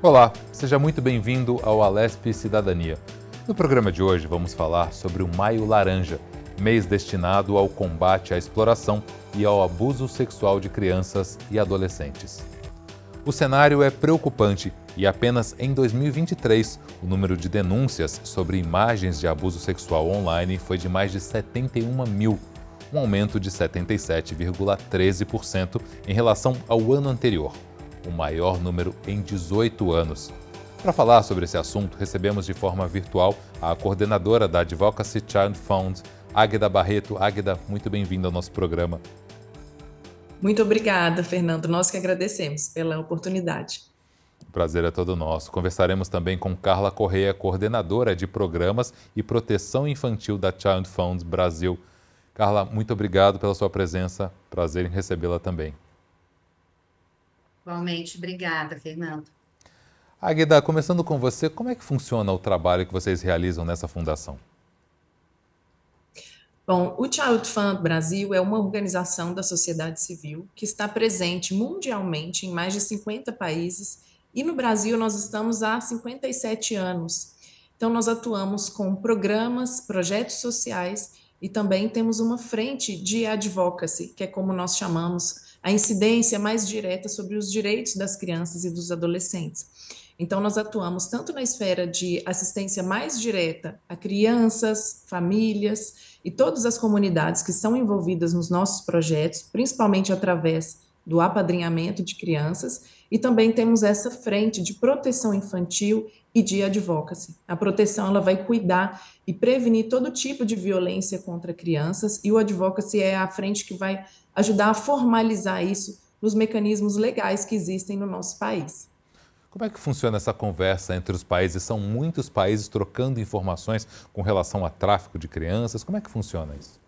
Olá, seja muito bem-vindo ao Alesp Cidadania. No programa de hoje vamos falar sobre o Maio Laranja, mês destinado ao combate à exploração e ao abuso sexual de crianças e adolescentes. O cenário é preocupante e apenas em 2023 o número de denúncias sobre imagens de abuso sexual online foi de mais de 71 mil, um aumento de 77,13% em relação ao ano anterior, o maior número em 18 anos. Para falar sobre esse assunto, recebemos de forma virtual a coordenadora da Advocacy Child Fund, Águeda Barreto. Águeda, muito bem-vinda ao nosso programa. Muito obrigada, Fernando. Nós que agradecemos pela oportunidade. O prazer é todo nosso. Conversaremos também com Carla Correia, coordenadora de programas e proteção infantil da Child Fund Brasil. Carla, muito obrigado pela sua presença. Prazer em recebê-la também. Igualmente, obrigada, Fernando. Águeda, começando com você, como é que funciona o trabalho que vocês realizam nessa fundação? Bom, o Child Fund Brasil é uma organização da sociedade civil que está presente mundialmente em mais de 50 países e no Brasil nós estamos há 57 anos. Então, nós atuamos com programas, projetos sociais e também temos uma frente de advocacy, que é como nós chamamos a incidência mais direta sobre os direitos das crianças e dos adolescentes. Então, nós atuamos tanto na esfera de assistência mais direta a crianças, famílias e todas as comunidades que são envolvidas nos nossos projetos, principalmente através do apadrinhamento de crianças, e também temos essa frente de proteção infantil e de advocacy. A proteção ela vai cuidar e prevenir todo tipo de violência contra crianças, e o advocacy é a frente que vai ajudar a formalizar isso nos mecanismos legais que existem no nosso país. Como é que funciona essa conversa entre os países? São muitos países trocando informações com relação a tráfico de crianças? Como é que funciona isso?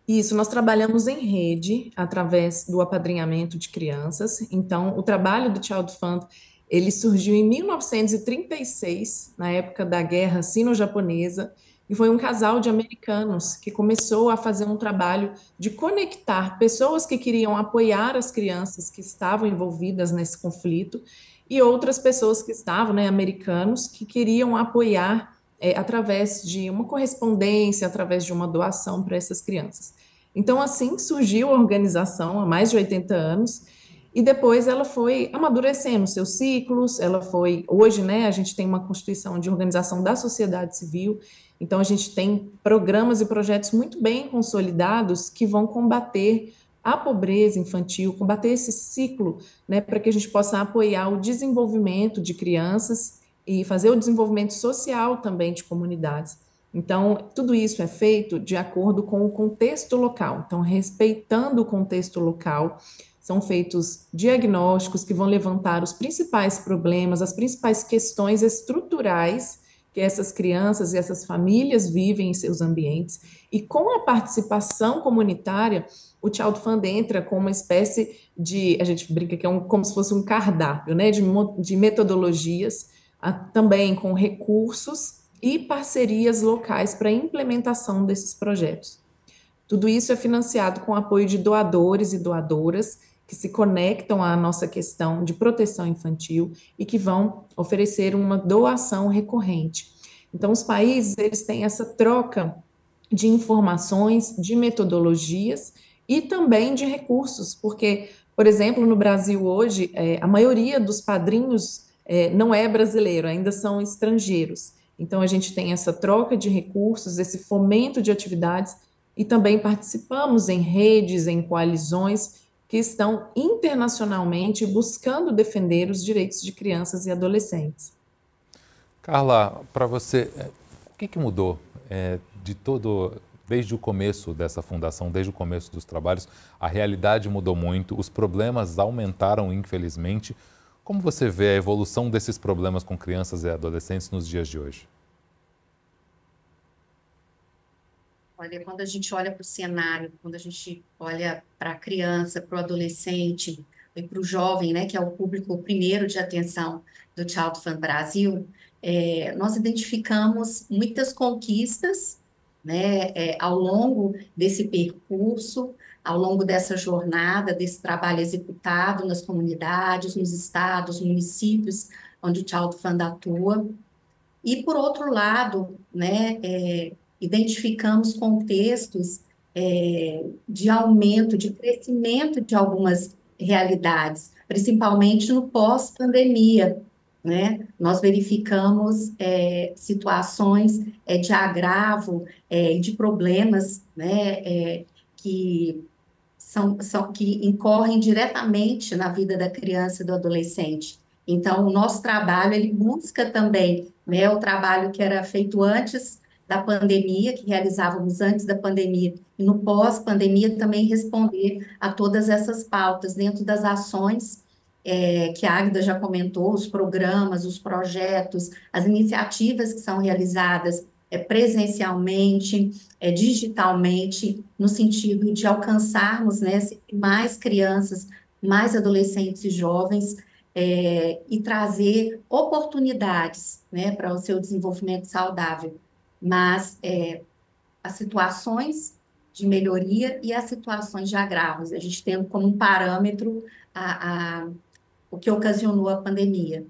Isso, nós trabalhamos em rede através do apadrinhamento de crianças. Então, o trabalho do Child Fund, ele surgiu em 1936, na época da Guerra Sino-Japonesa, e foi um casal de americanos que começou a fazer um trabalho de conectar pessoas que queriam apoiar as crianças que estavam envolvidas nesse conflito e outras pessoas que estavam, né, americanos, que queriam apoiar através de uma correspondência, através de uma doação para essas crianças. Então, assim surgiu a organização há mais de 80 anos, e depois ela foi amadurecendo seus ciclos, ela foi, hoje, né, a gente tem uma constituição de organização da sociedade civil, então a gente tem programas e projetos muito bem consolidados que vão combater a pobreza infantil, combater esse ciclo, né, para que a gente possa apoiar o desenvolvimento de crianças e fazer o desenvolvimento social também de comunidades. Então, tudo isso é feito de acordo com o contexto local. Então, respeitando o contexto local, são feitos diagnósticos que vão levantar os principais problemas, as principais questões estruturais que essas crianças e essas famílias vivem em seus ambientes. E com a participação comunitária, o Child Fund entra com uma espécie de, a gente brinca que é como se fosse um cardápio, né, de metodologias também com recursos e parcerias locais para a implementação desses projetos. Tudo isso é financiado com apoio de doadores e doadoras que se conectam à nossa questão de proteção infantil e que vão oferecer uma doação recorrente. Então, os países eles têm essa troca de informações, de metodologias e também de recursos, porque, por exemplo, no Brasil hoje, a maioria dos padrinhos não é brasileiro, ainda são estrangeiros. Então, a gente tem essa troca de recursos, esse fomento de atividades e também participamos em redes, em coalizões que estão internacionalmente buscando defender os direitos de crianças e adolescentes. Carla, para você, o que mudou de todo, desde o começo dessa fundação, desde o começo dos trabalhos? A realidade mudou muito, os problemas aumentaram, infelizmente. Como você vê a evolução desses problemas com crianças e adolescentes nos dias de hoje? Olha, quando a gente olha para o cenário, quando a gente olha para a criança, para o adolescente e para o jovem, né, que é o público primeiro de atenção do Child Fund Brasil, nós identificamos muitas conquistas, né, ao longo desse percurso, ao longo dessa jornada, desse trabalho executado nas comunidades, nos estados, municípios, onde o Child Fund atua. E, por outro lado, né, identificamos contextos de aumento, de crescimento de algumas realidades, principalmente no pós-pandemia, né? Nós verificamos situações de agravo e de problemas, né, que que incorrem diretamente na vida da criança e do adolescente. Então, o nosso trabalho, ele busca também, né, o trabalho que era feito antes da pandemia, que realizávamos antes da pandemia, e no pós-pandemia também responder a todas essas pautas dentro das ações que a Águida já comentou, os programas, os projetos, as iniciativas que são realizadas presencialmente, digitalmente, no sentido de alcançarmos, né, mais crianças, mais adolescentes e jovens, e trazer oportunidades, né, para o seu desenvolvimento saudável. Mas as situações de melhoria e as situações de agravos, a gente tendo como um parâmetro o que ocasionou a pandemia.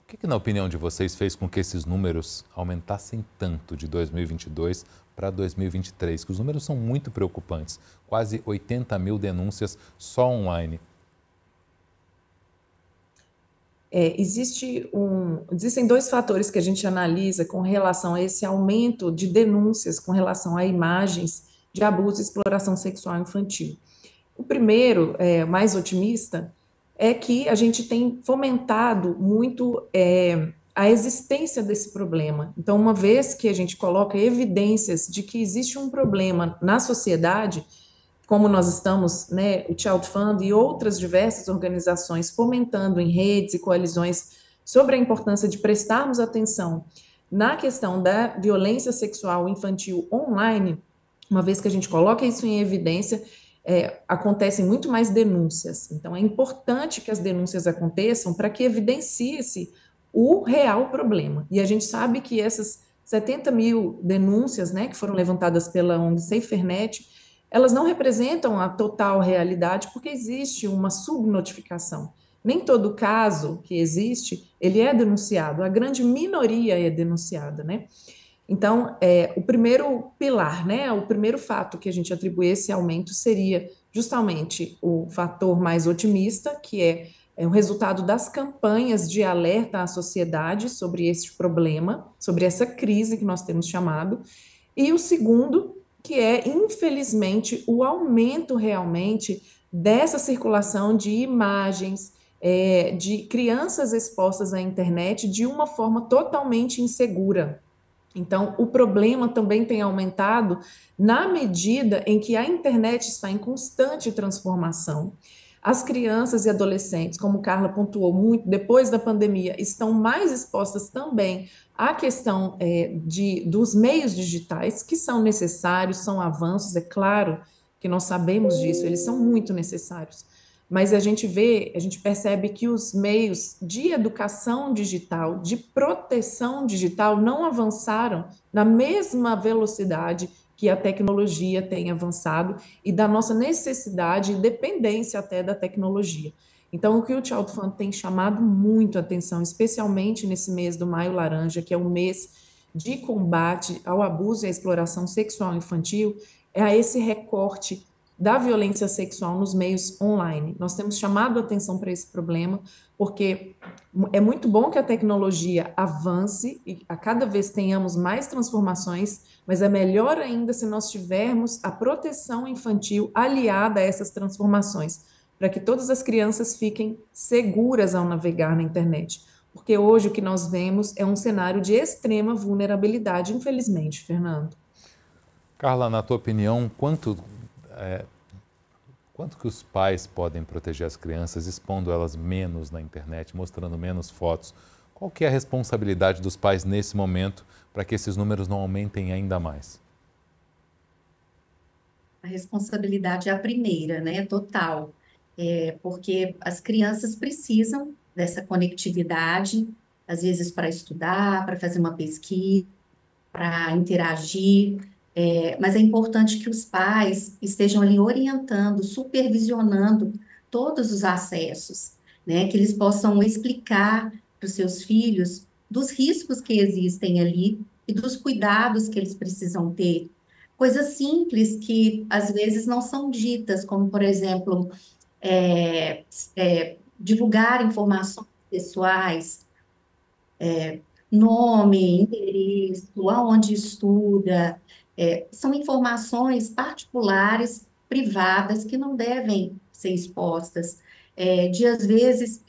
O que, na opinião de vocês, fez com que esses números aumentassem tanto de 2022 para 2023? Que os números são muito preocupantes. Quase 80 mil denúncias só online. Existem dois fatores que a gente analisa com relação a esse aumento de denúncias com relação a imagens de abuso e exploração sexual infantil. O primeiro, mais otimista, é que a gente tem fomentado muito a existência desse problema. Então, uma vez que a gente coloca evidências de que existe um problema na sociedade, como nós estamos, né, o Child Fund e outras diversas organizações fomentando em redes e coalizões sobre a importância de prestarmos atenção na questão da violência sexual infantil online, uma vez que a gente coloca isso em evidência, acontecem muito mais denúncias. Então, é importante que as denúncias aconteçam para que evidencie-se o real problema. E a gente sabe que essas 70 mil denúncias, né, que foram levantadas pela ONG SaferNet, elas não representam a total realidade, porque existe uma subnotificação. Nem todo caso que existe, ele é denunciado, a grande minoria é denunciada, né? Então, o primeiro pilar, né, o primeiro fato que a gente atribui esse aumento seria justamente o fator mais otimista, que é o resultado das campanhas de alerta à sociedade sobre esse problema, sobre essa crise que nós temos chamado, e o segundo, que é, infelizmente, o aumento realmente dessa circulação de imagens, de crianças expostas à internet de uma forma totalmente insegura. Então, o problema também tem aumentado na medida em que a internet está em constante transformação. As crianças e adolescentes, como Carla pontuou muito, depois da pandemia, estão mais expostas também à questão dos meios digitais, que são necessários, são avanços, é claro que nós sabemos disso, eles são muito necessários. Mas a gente percebe que os meios de educação digital, de proteção digital, não avançaram na mesma velocidade que a tecnologia tem avançado e da nossa necessidade e dependência até da tecnologia. Então, o que o Child Fund tem chamado muito a atenção, especialmente nesse mês do Maio Laranja, que é o mês de combate ao abuso e à exploração sexual infantil, é a esse recorte da violência sexual nos meios online. Nós temos chamado a atenção para esse problema, porque é muito bom que a tecnologia avance e a cada vez tenhamos mais transformações, mas é melhor ainda se nós tivermos a proteção infantil aliada a essas transformações, para que todas as crianças fiquem seguras ao navegar na internet. Porque hoje o que nós vemos é um cenário de extrema vulnerabilidade, infelizmente, Fernando. Carla, na tua opinião, quanto que os pais podem proteger as crianças expondo elas menos na internet, mostrando menos fotos? Qual que é a responsabilidade dos pais nesse momento para que esses números não aumentem ainda mais? A responsabilidade é a primeira, né? Total. Porque as crianças precisam dessa conectividade, às vezes para estudar, para fazer uma pesquisa, para interagir, Mas é importante que os pais estejam ali orientando, supervisionando todos os acessos, né? Que eles possam explicar para os seus filhos dos riscos que existem ali e dos cuidados que eles precisam ter. Coisas simples que às vezes não são ditas, como, por exemplo, divulgar informações pessoais, nome, endereço, aonde estuda, são informações particulares, privadas, que não devem ser expostas. De, às vezes,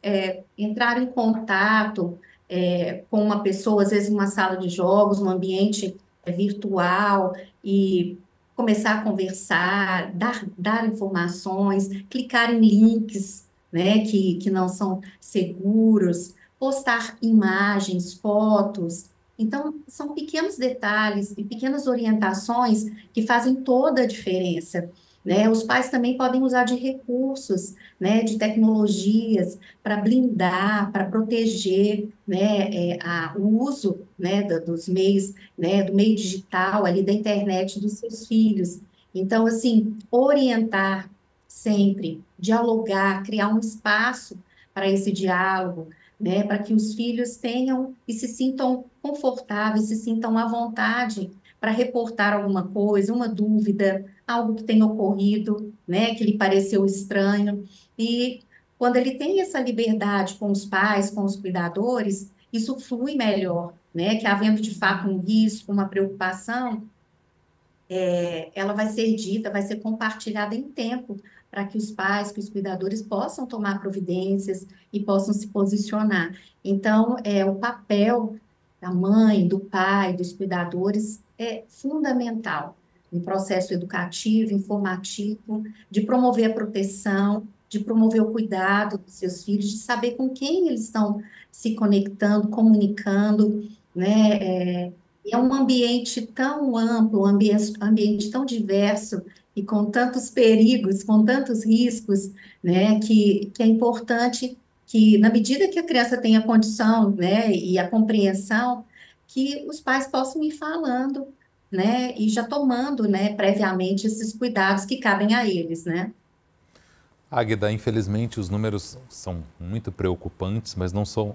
entrar em contato, com uma pessoa, às vezes, numa sala de jogos, num ambiente, virtual, e começar a conversar, dar informações, clicar em links, né, que não são seguros, postar imagens, fotos. Então, são pequenos detalhes e pequenas orientações que fazem toda a diferença, né? Os pais também podem usar de recursos, né, de tecnologias para blindar, para proteger, né, o uso, né, dos meios, né, do meio digital ali da internet dos seus filhos. Então, assim, orientar sempre, dialogar, criar um espaço para esse diálogo, né, para que os filhos tenham e se sintam confortáveis, se sintam à vontade para reportar alguma coisa, uma dúvida, algo que tenha ocorrido, né, que lhe pareceu estranho. E quando ele tem essa liberdade com os pais, com os cuidadores, isso flui melhor, né, que havendo de fato um risco, uma preocupação, ela vai ser dita, vai ser compartilhada em tempo, para que os pais, que os cuidadores possam tomar providências e possam se posicionar. Então, o papel da mãe, do pai, dos cuidadores é fundamental no processo educativo, informativo, de promover a proteção, de promover o cuidado dos seus filhos, de saber com quem eles estão se conectando, comunicando, né? É um ambiente tão amplo, um ambiente tão diverso e com tantos perigos, com tantos riscos, né, que é importante que, na medida que a criança tenha condição, né, e a compreensão, que os pais possam ir falando, né, e já tomando, né, previamente esses cuidados que cabem a eles, né? Águeda, infelizmente os números são muito preocupantes, mas não são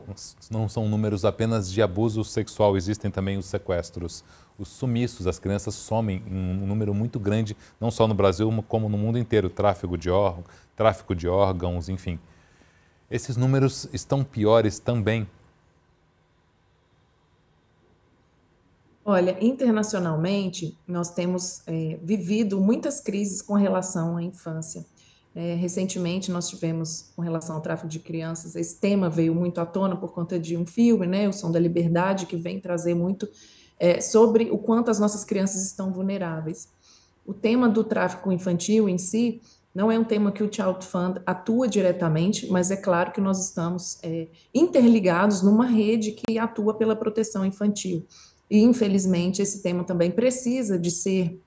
números apenas de abuso sexual, existem também os sequestros, os sumiços, as crianças somem em um número muito grande, não só no Brasil, como no mundo inteiro, tráfico de órgãos, enfim. Esses números estão piores também. Olha, internacionalmente, nós temos vivido muitas crises com relação à infância. Recentemente, nós tivemos, com relação ao tráfico de crianças, esse tema veio muito à tona por conta de um filme, né, O Som da Liberdade, que vem trazer muito sobre o quanto as nossas crianças estão vulneráveis. O tema do tráfico infantil em si não é um tema que o Child Fund atua diretamente, mas é claro que nós estamos interligados numa rede que atua pela proteção infantil. E, infelizmente, esse tema também precisa de ser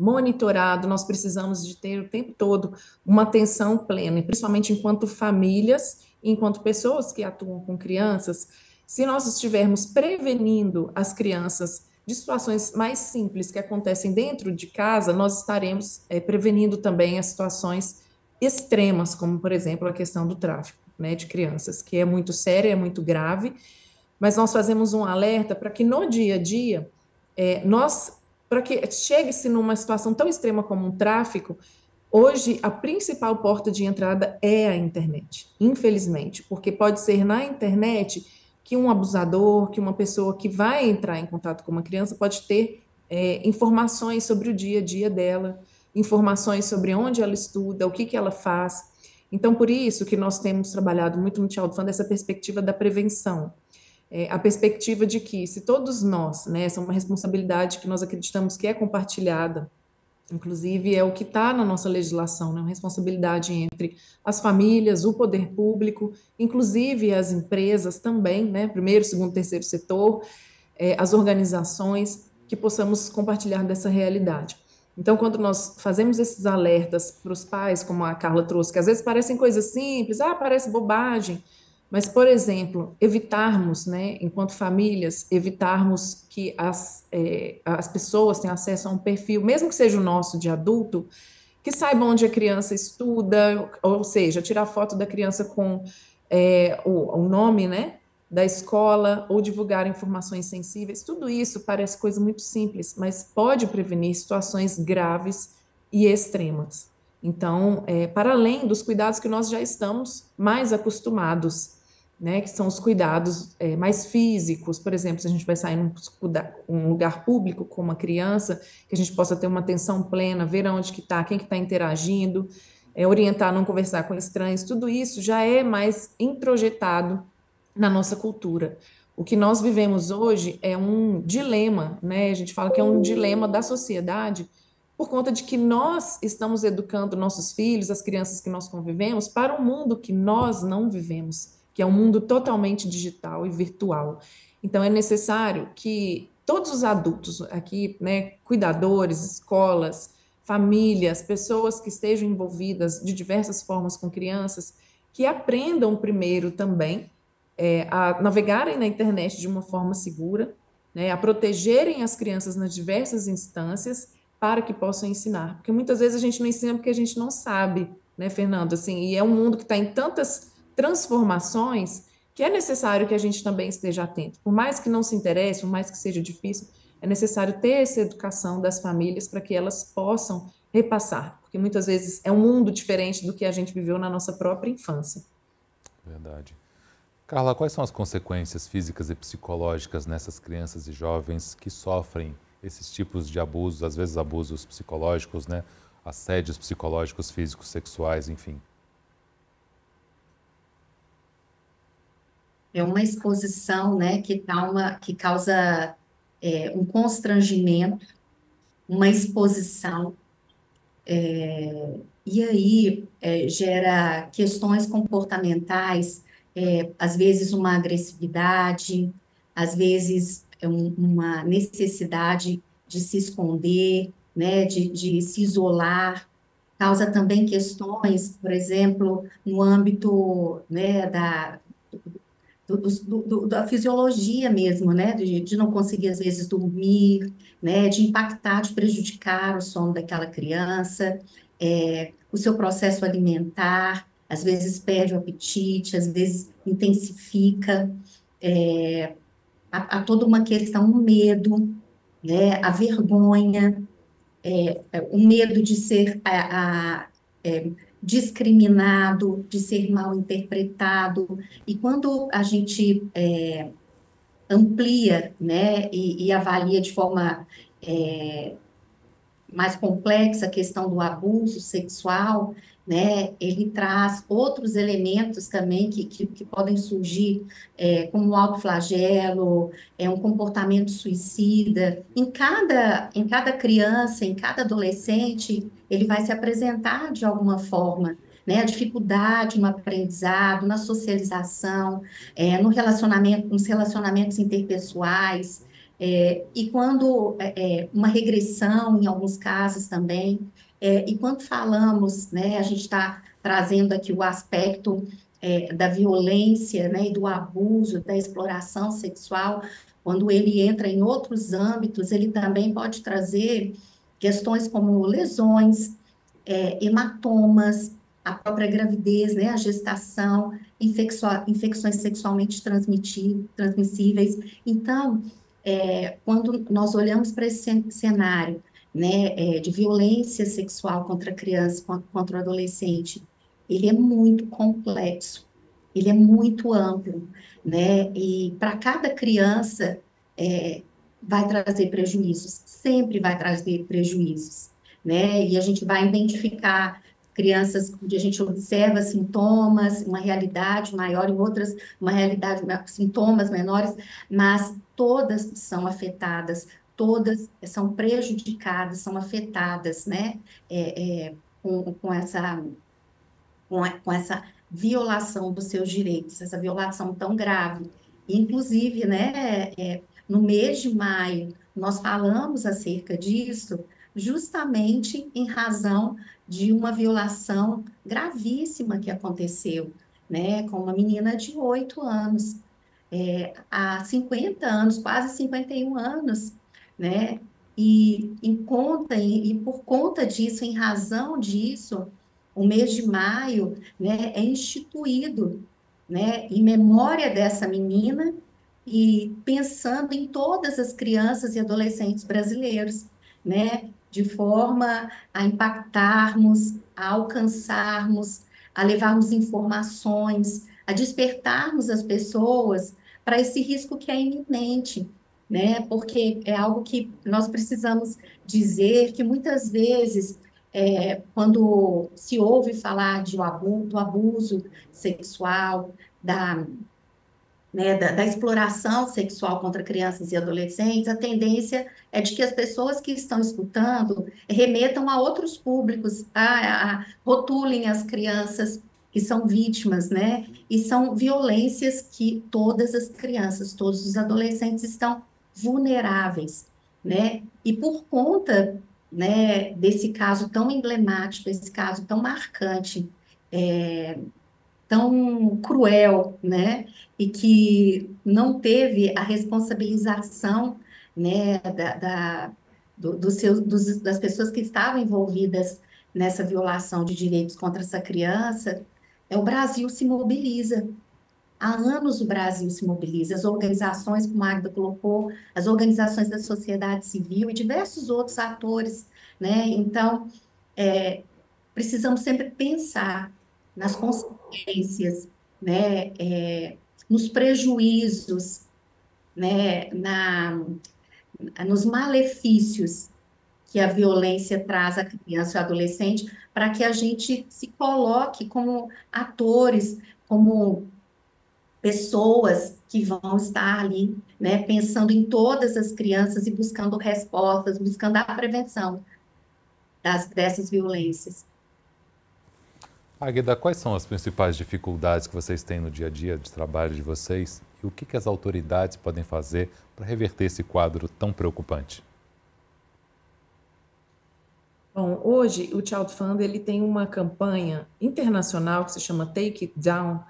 monitorado, nós precisamos de ter o tempo todo uma atenção plena, e principalmente enquanto famílias, enquanto pessoas que atuam com crianças, se nós estivermos prevenindo as crianças de situações mais simples que acontecem dentro de casa, nós estaremos prevenindo também as situações extremas, como, por exemplo, a questão do tráfico, né, de crianças, que é muito séria, é muito grave, mas nós fazemos um alerta para que no dia a dia, para que chegue-se numa situação tão extrema como um tráfico, hoje a principal porta de entrada é a internet, infelizmente, porque pode ser na internet que um abusador, que uma pessoa que vai entrar em contato com uma criança pode ter informações sobre o dia a dia dela, informações sobre onde ela estuda, o que ela faz. Então, por isso que nós temos trabalhado muito no Child Fund essa perspectiva da prevenção. A perspectiva de que, se todos nós, né, essa é uma responsabilidade que nós acreditamos que é compartilhada, inclusive é o que está na nossa legislação, né, uma responsabilidade entre as famílias, o poder público, inclusive as empresas também, né, primeiro, segundo, terceiro setor, as organizações, que possamos compartilhar dessa realidade. Então, quando nós fazemos esses alertas para os pais, como a Carla trouxe, que às vezes parecem coisas simples, parece bobagem, Mas, por exemplo, evitarmos, né, enquanto famílias, evitarmos que as pessoas tenham acesso a um perfil, mesmo que seja o nosso de adulto, que saibam onde a criança estuda, ou seja, tirar foto da criança com o nome, né, da escola, ou divulgar informações sensíveis. Tudo isso parece coisa muito simples, mas pode prevenir situações graves e extremas. Então, para além dos cuidados que nós já estamos mais acostumados, né, que são os cuidados mais físicos, por exemplo, se a gente vai sair num um lugar público com uma criança, que a gente possa ter uma atenção plena, ver onde que está, quem que está interagindo, orientar a não conversar com estranhos, tudo isso já é mais introjetado na nossa cultura. O que nós vivemos hoje é um dilema, né? A gente fala que é um dilema da sociedade por conta de que nós estamos educando nossos filhos, as crianças que nós convivemos, para um mundo que nós não vivemos, que é um mundo totalmente digital e virtual. Então, é necessário que todos os adultos aqui, né, cuidadores, escolas, famílias, pessoas que estejam envolvidas de diversas formas com crianças, que aprendam primeiro também a navegarem na internet de uma forma segura, né, a protegerem as crianças nas diversas instâncias para que possam ensinar. Porque muitas vezes a gente não ensina porque a gente não sabe, né, Fernando? Assim, e é um mundo que está em tantas transformações que é necessário que a gente também esteja atento. Por mais que não se interesse, por mais que seja difícil, é necessário ter essa educação das famílias para que elas possam repassar, porque muitas vezes é um mundo diferente do que a gente viveu na nossa própria infância. Verdade. Carla, quais são as consequências físicas e psicológicas nessas crianças e jovens que sofrem esses tipos de abusos, às vezes abusos psicológicos, né? Assédios psicológicos, físicos, sexuais, enfim? É uma exposição, né, que causa um constrangimento, uma exposição, e aí gera questões comportamentais, às vezes uma agressividade, às vezes uma necessidade de se esconder, né, de se isolar, causa também questões, por exemplo, no âmbito, né, da fisiologia mesmo, né? De não conseguir, às vezes, dormir, né? De impactar, de prejudicar o sono daquela criança, o seu processo alimentar, às vezes perde o apetite, às vezes intensifica, há toda uma questão, um medo, né? A vergonha, o medo de ser discriminado, de ser mal interpretado. E quando a gente amplia, né, e avalia de forma mais complexa a questão do abuso sexual, né, ele traz outros elementos também que podem surgir, como o autoflagelo, um comportamento suicida. Em cada criança, em cada adolescente, ele vai se apresentar de alguma forma, né, a dificuldade no aprendizado, na socialização, no relacionamento, nos relacionamentos interpessoais, e quando uma regressão, em alguns casos também, e quando falamos, né, a gente está trazendo aqui o aspecto da violência, né, e do abuso, da exploração sexual, quando ele entra em outros âmbitos, ele também pode trazer questões como lesões, hematomas, a própria gravidez, né, a gestação, infecções sexualmente transmissíveis. Então, quando nós olhamos para esse cenário, né, de violência sexual contra a criança, contra o adolescente, ele é muito complexo, ele é muito amplo, né, e para cada criança vai trazer prejuízos, sempre vai trazer prejuízos, né, e a gente vai identificar crianças onde a gente observa sintomas, uma realidade maior, em outras, uma realidade, sintomas menores, mas todas são afetadas, todas são prejudicadas, são afetadas, né, com essa violação dos seus direitos, essa violação tão grave. Inclusive, né, no mês de maio, nós falamos acerca disso, justamente em razão de uma violação gravíssima que aconteceu, né, com uma menina de 8 anos, há 50 anos, quase 51 anos, né? E por conta disso, em razão disso, o mês de maio, né, é instituído, né, em memória dessa menina e pensando em todas as crianças e adolescentes brasileiros, né, de forma a impactarmos, a alcançarmos, a levarmos informações, a despertarmos as pessoas para esse risco que é iminente, né? Porque é algo que nós precisamos dizer que muitas vezes, quando se ouve falar do abuso sexual, da exploração sexual contra crianças e adolescentes, a tendência é de que as pessoas que estão escutando remetam a outros públicos, rotulem as crianças que são vítimas, né? E são violências que todas as crianças, todos os adolescentes estão vulneráveis, né? E por conta, né, desse caso tão emblemático, esse caso tão marcante, é, tão cruel, né? E que não teve a responsabilização, né, das pessoas que estavam envolvidas nessa violação de direitos contra essa criança, o Brasil se mobiliza. Há anos o Brasil se mobiliza, as organizações, como a Agda colocou, as organizações da sociedade civil e diversos outros atores, né? Então, é, precisamos sempre pensar nas consequências, né, nos prejuízos, né, nos malefícios que a violência traz à criança e ao adolescente, para que a gente se coloque como atores, como pessoas que vão estar ali, né, pensando em todas as crianças e buscando respostas, buscando a prevenção dessas violências. Águeda, quais são as principais dificuldades que vocês têm no dia a dia de trabalho de vocês e o que as autoridades podem fazer para reverter esse quadro tão preocupante? Bom, hoje o Child Fund ele tem uma campanha internacional que se chama Take It Down,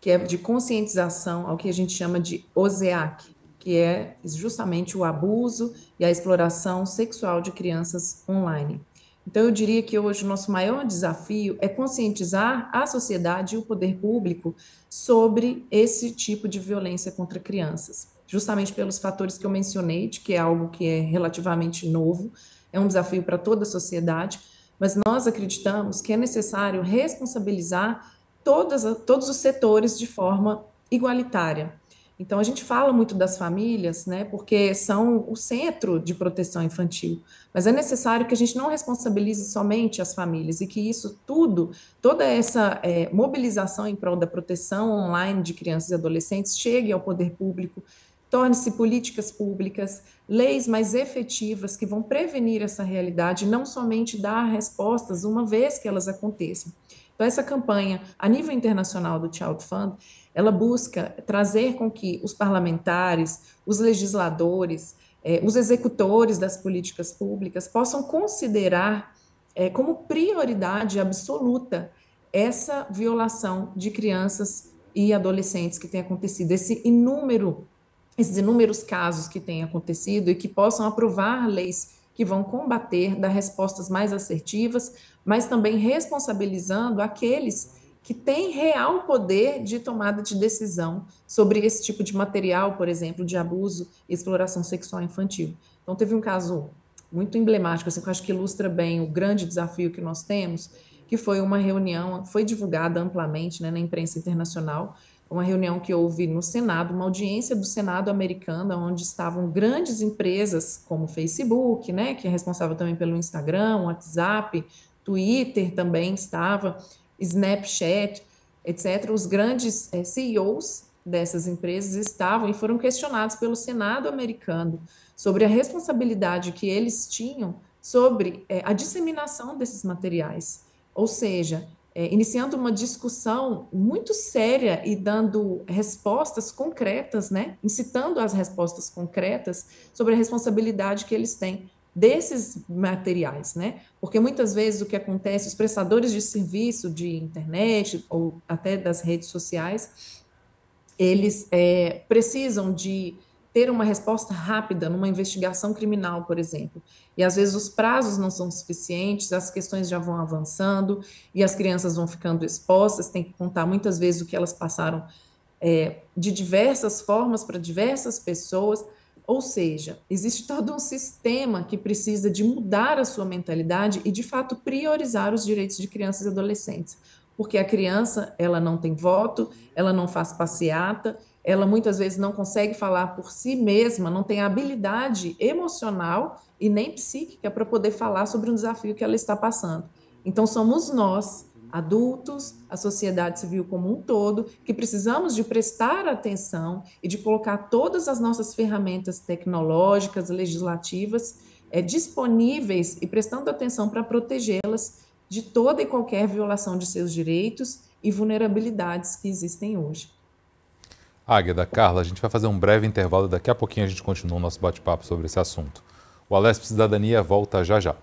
que é de conscientização ao que a gente chama de OSEAC, que é justamente o abuso e a exploração sexual de crianças online. Então, eu diria que hoje o nosso maior desafio é conscientizar a sociedade e o poder público sobre esse tipo de violência contra crianças, justamente pelos fatores que eu mencionei, de que é algo que é relativamente novo, é um desafio para toda a sociedade, mas nós acreditamos que é necessário responsabilizar todos os setores de forma igualitária. Então, a gente fala muito das famílias, né, porque são o centro de proteção infantil, mas é necessário que a gente não responsabilize somente as famílias e que isso tudo, toda essa mobilização em prol da proteção online de crianças e adolescentes chegue ao poder público, torne-se políticas públicas, leis mais efetivas que vão prevenir essa realidade, não somente dar respostas uma vez que elas aconteçam. Então, essa campanha, a nível internacional do Child Fund, ela busca trazer com que os parlamentares, os legisladores, os executores das políticas públicas possam considerar como prioridade absoluta essa violação de crianças e adolescentes que tem acontecido, esses inúmeros casos que têm acontecido e que possam aprovar leis que vão combater, dar respostas mais assertivas, mas também responsabilizando aqueles que têm real poder de tomada de decisão sobre esse tipo de material, por exemplo, de abuso e exploração sexual infantil. Então, teve um caso muito emblemático, assim, que eu acho que ilustra bem o grande desafio que nós temos, que foi uma reunião, foi divulgada amplamente, né, na imprensa internacional, uma reunião que houve no Senado, uma audiência do Senado americano, onde estavam grandes empresas como o Facebook, né, que é responsável também pelo Instagram, WhatsApp, Twitter também estava, Snapchat, etc. Os grandes CEOs dessas empresas estavam e foram questionados pelo Senado americano sobre a responsabilidade que eles tinham sobre a disseminação desses materiais. Ou seja, iniciando uma discussão muito séria e dando respostas concretas, né? Incitando as respostas concretas sobre a responsabilidade que eles têm desses materiais, né? Porque muitas vezes o que acontece, os prestadores de serviço de internet ou até das redes sociais, eles precisam de ter uma resposta rápida numa investigação criminal, por exemplo. E às vezes os prazos não são suficientes, as questões já vão avançando e as crianças vão ficando expostas, tem que contar muitas vezes o que elas passaram de diversas formas para diversas pessoas. Ou seja, existe todo um sistema que precisa de mudar a sua mentalidade e, de fato, priorizar os direitos de crianças e adolescentes. Porque a criança, ela não tem voto, ela não faz passeata, ela muitas vezes não consegue falar por si mesma, não tem habilidade emocional e nem psíquica para poder falar sobre um desafio que ela está passando. Então, somos nós, adultos, a sociedade civil como um todo, que precisamos de prestar atenção e de colocar todas as nossas ferramentas tecnológicas, legislativas, disponíveis e prestando atenção para protegê-las de toda e qualquer violação de seus direitos e vulnerabilidades que existem hoje. Águeda, Carla, a gente vai fazer um breve intervalo e daqui a pouquinho a gente continua o nosso bate-papo sobre esse assunto. O Alesp Cidadania volta já já.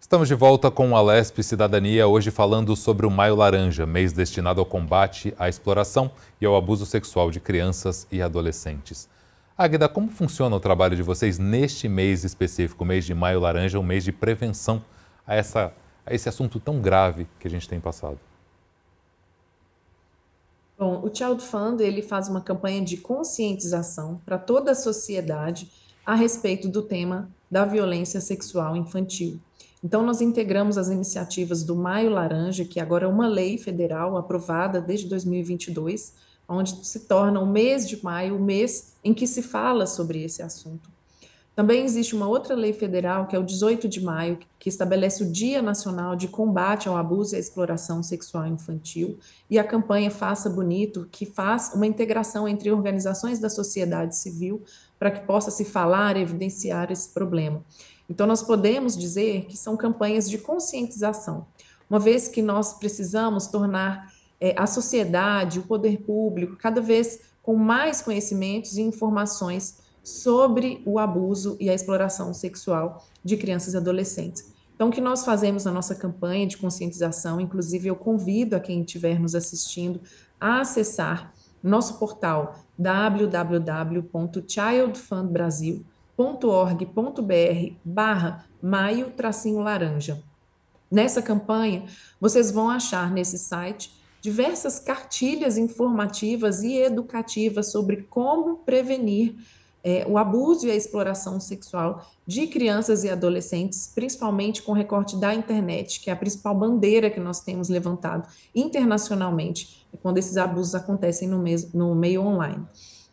Estamos de volta com o Alesp Cidadania, hoje falando sobre o Maio Laranja, mês destinado ao combate à exploração e ao abuso sexual de crianças e adolescentes. Águeda, como funciona o trabalho de vocês neste mês específico, o mês de Maio Laranja, um mês de prevenção a esse assunto tão grave que a gente tem passado? Bom, o Child Fund, ele faz uma campanha de conscientização para toda a sociedade a respeito do tema da violência sexual infantil. Então, nós integramos as iniciativas do Maio Laranja, que agora é uma lei federal aprovada desde 2022, onde se torna o mês de maio o mês em que se fala sobre esse assunto. Também existe uma outra lei federal, que é o 18 de maio, que estabelece o Dia Nacional de Combate ao Abuso e à Exploração Sexual Infantil, e a campanha Faça Bonito, que faz uma integração entre organizações da sociedade civil para que possa se falar e evidenciar esse problema. Então, nós podemos dizer que são campanhas de conscientização, uma vez que nós precisamos tornar a sociedade, o poder público, cada vez com mais conhecimentos e informações sobre o abuso e a exploração sexual de crianças e adolescentes. Então, o que nós fazemos na nossa campanha de conscientização, inclusive eu convido a quem estiver nos assistindo a acessar nosso portal www.childfundbrasil.org.br/maio-laranja. Nessa campanha, vocês vão achar nesse site diversas cartilhas informativas e educativas sobre como prevenir o abuso e a exploração sexual de crianças e adolescentes, principalmente com recorte da internet, que é a principal bandeira que nós temos levantado internacionalmente, quando esses abusos acontecem no meio online.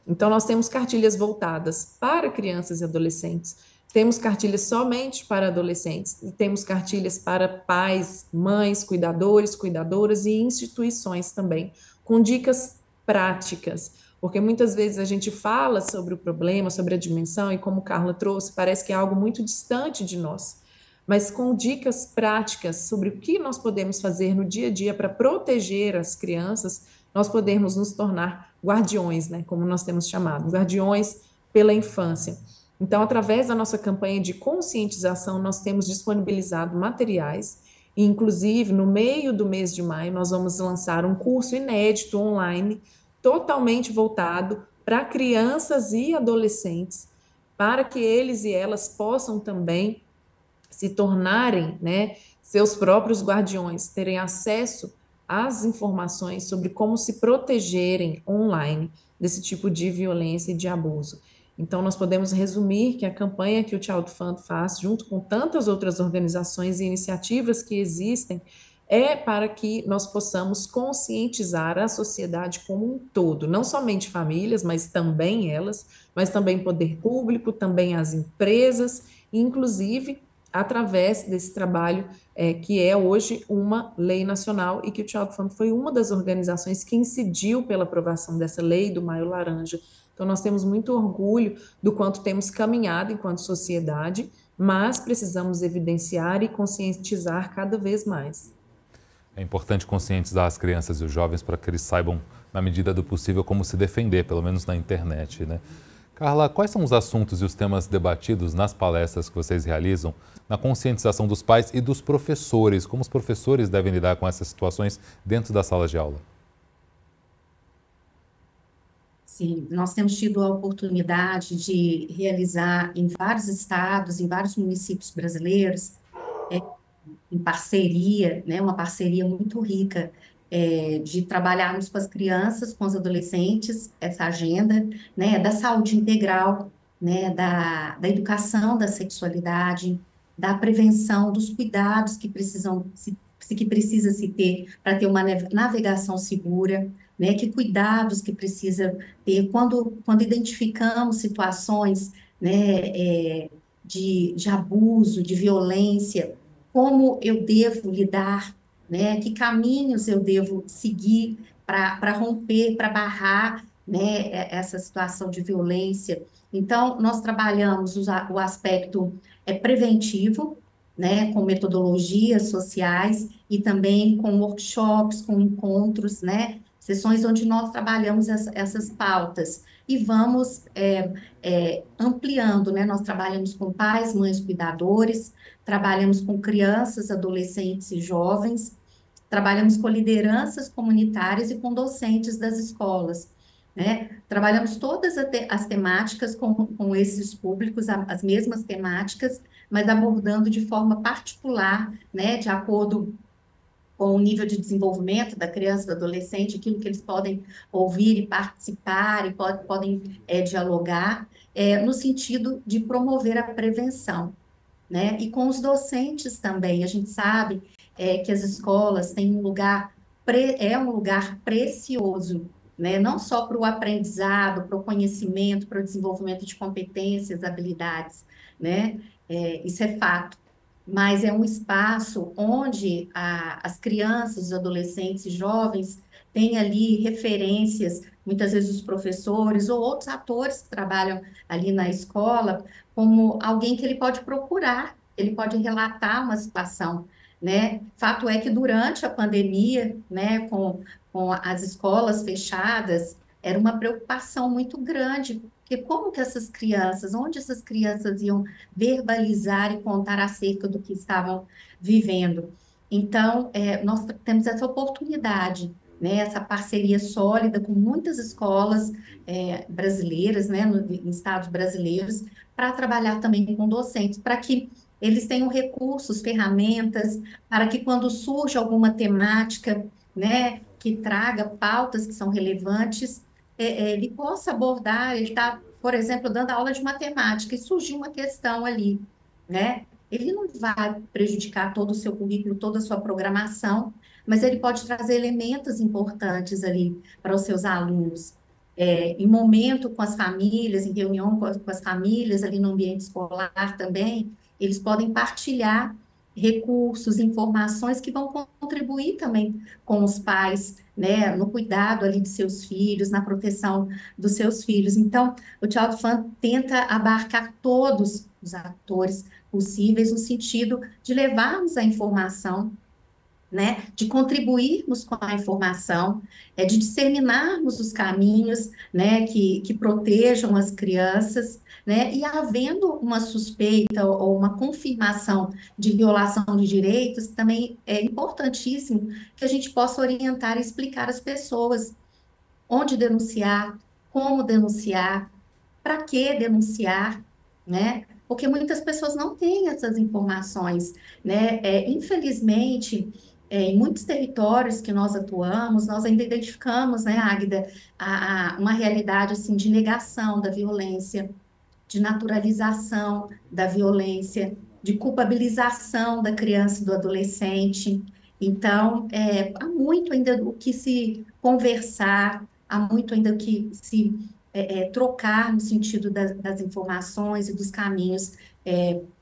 Então, nós temos cartilhas voltadas para crianças e adolescentes, temos cartilhas somente para adolescentes, e temos cartilhas para pais, mães, cuidadores, cuidadoras e instituições também, com dicas práticas, porque muitas vezes a gente fala sobre o problema, sobre a dimensão, e como Carla trouxe, parece que é algo muito distante de nós, mas com dicas práticas sobre o que nós podemos fazer no dia a dia para proteger as crianças, nós podemos nos tornar guardiões, né, como nós temos chamado, guardiões pela infância. Então, através da nossa campanha de conscientização, nós temos disponibilizado materiais, e inclusive no meio do mês de maio nós vamos lançar um curso inédito online, totalmente voltado para crianças e adolescentes, para que eles e elas possam também se tornarem, né, seus próprios guardiões, terem acesso às informações sobre como se protegerem online desse tipo de violência e de abuso. Então, nós podemos resumir que a campanha que o Child Fund faz, junto com tantas outras organizações e iniciativas que existem, é para que nós possamos conscientizar a sociedade como um todo, não somente famílias, mas também elas, mas também poder público, também as empresas, inclusive através desse trabalho que é hoje uma lei nacional e que o Child Fund foi uma das organizações que incidiu pela aprovação dessa lei do Maio Laranja, Então, nós temos muito orgulho do quanto temos caminhado enquanto sociedade, mas precisamos evidenciar e conscientizar cada vez mais. É importante conscientizar as crianças e os jovens para que eles saibam, na medida do possível, como se defender, pelo menos na internet, né? Carla, quais são os assuntos e os temas debatidos nas palestras que vocês realizam na conscientização dos pais e dos professores? Como os professores devem lidar com essas situações dentro das salas de aula? Sim, nós temos tido a oportunidade de realizar em vários estados, em vários municípios brasileiros, em parceria, né, uma parceria muito rica, de trabalharmos com as crianças, com os adolescentes, essa agenda, né, da saúde integral, né, da educação da sexualidade, da prevenção, dos cuidados que que precisa se ter para ter uma navegação segura, né, que cuidados que precisa ter quando identificamos situações, né, de abuso, de violência, como eu devo lidar, né? Que caminhos eu devo seguir para romper, para barrar, né, essa situação de violência. Então, nós trabalhamos o aspecto preventivo, né, com metodologias sociais e também com workshops, com encontros, né, sessões onde nós trabalhamos essas pautas e vamos ampliando, né, nós trabalhamos com pais, mães, cuidadores, trabalhamos com crianças, adolescentes e jovens, trabalhamos com lideranças comunitárias e com docentes das escolas, né? Trabalhamos todas as temáticas com esses públicos, as mesmas temáticas, mas abordando de forma particular, né, de acordo com o nível de desenvolvimento da criança, do adolescente, aquilo que eles podem ouvir e participar e podem dialogar, no sentido de promover a prevenção, né? E com os docentes também, a gente sabe que as escolas têm um lugar precioso, né? Não só para o aprendizado, para o conhecimento, para o desenvolvimento de competências, habilidades, né? Isso é fato. Mas é um espaço onde as crianças, os adolescentes e jovens têm ali referências, muitas vezes os professores ou outros atores que trabalham ali na escola, como alguém que ele pode procurar, ele pode relatar uma situação, né? Fato é que durante a pandemia, né, com as escolas fechadas, era uma preocupação muito grande, porque como que essas crianças, onde essas crianças iam verbalizar e contar acerca do que estavam vivendo? Então, nós temos essa oportunidade, né, essa parceria sólida com muitas escolas brasileiras, né, em estados brasileiros, para trabalhar também com docentes, para que eles tenham recursos, ferramentas, para que quando surge alguma temática, né, que traga pautas que são relevantes, ele possa abordar, ele está, por exemplo, dando aula de matemática e surgiu uma questão ali, né? Ele não vai prejudicar todo o seu currículo, toda a sua programação, mas ele pode trazer elementos importantes ali para os seus alunos. Em momento com as famílias, em reunião com as famílias, ali no ambiente escolar também, eles podem partilhar recursos, informações que vão contribuir também com os pais, né, no cuidado ali de seus filhos, na proteção dos seus filhos. Então, o Child Fund tenta abarcar todos os atores possíveis no sentido de levarmos a informação, né, de contribuirmos com a informação, de disseminarmos os caminhos, né, que protejam as crianças, né, e havendo uma suspeita ou uma confirmação de violação de direitos, também é importantíssimo que a gente possa orientar e explicar às pessoas onde denunciar, como denunciar, para que denunciar, né? Porque muitas pessoas não têm essas informações, né? Infelizmente, em muitos territórios que nós atuamos, nós ainda identificamos, né, Águida, uma realidade assim de negação da violência, de naturalização da violência, de culpabilização da criança e do adolescente. Então, há muito ainda o que se conversar, há muito ainda o que se trocar no sentido das informações e dos caminhos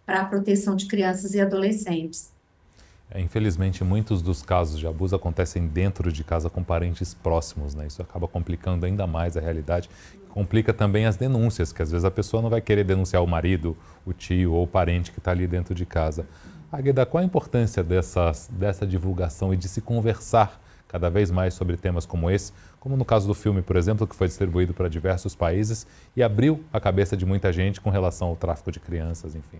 para a proteção de crianças e adolescentes. Infelizmente, muitos dos casos de abuso acontecem dentro de casa com parentes próximos, né? Isso acaba complicando ainda mais a realidade. Complica também as denúncias, que às vezes a pessoa não vai querer denunciar o marido, o tio ou o parente que está ali dentro de casa. Águeda, qual a importância dessa divulgação e de se conversar cada vez mais sobre temas como esse, como no caso do filme, por exemplo, que foi distribuído para diversos países e abriu a cabeça de muita gente com relação ao tráfico de crianças, enfim?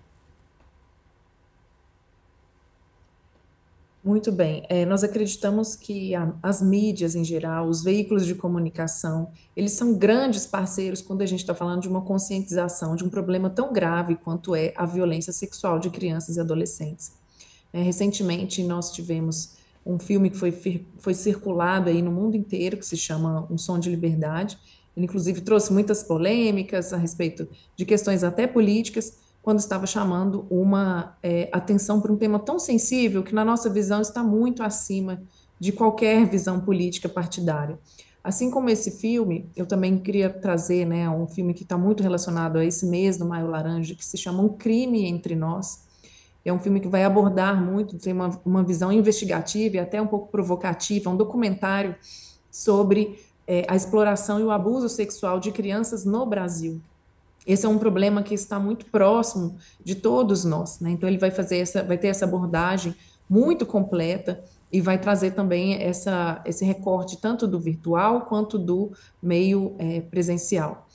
Muito bem. Nós acreditamos que as mídias em geral, os veículos de comunicação, eles são grandes parceiros quando a gente está falando de uma conscientização de um problema tão grave quanto é a violência sexual de crianças e adolescentes. Recentemente, nós tivemos um filme que foi circulado aí no mundo inteiro, que se chama Um Som de Liberdade. Ele, inclusive, trouxe muitas polêmicas a respeito de questões até políticas, quando estava chamando uma atenção para um tema tão sensível que, na nossa visão, está muito acima de qualquer visão política partidária. Assim como esse filme, eu também queria trazer, né, um filme que está muito relacionado a esse mês do Maio Laranja, que se chama Um Crime Entre Nós. É um filme que vai abordar muito, tem uma visão investigativa e até um pouco provocativa, um documentário sobre a exploração e o abuso sexual de crianças no Brasil. Esse é um problema que está muito próximo de todos nós, né? Então ele vai ter essa abordagem muito completa e vai trazer também esse recorte tanto do virtual quanto do meio presencial.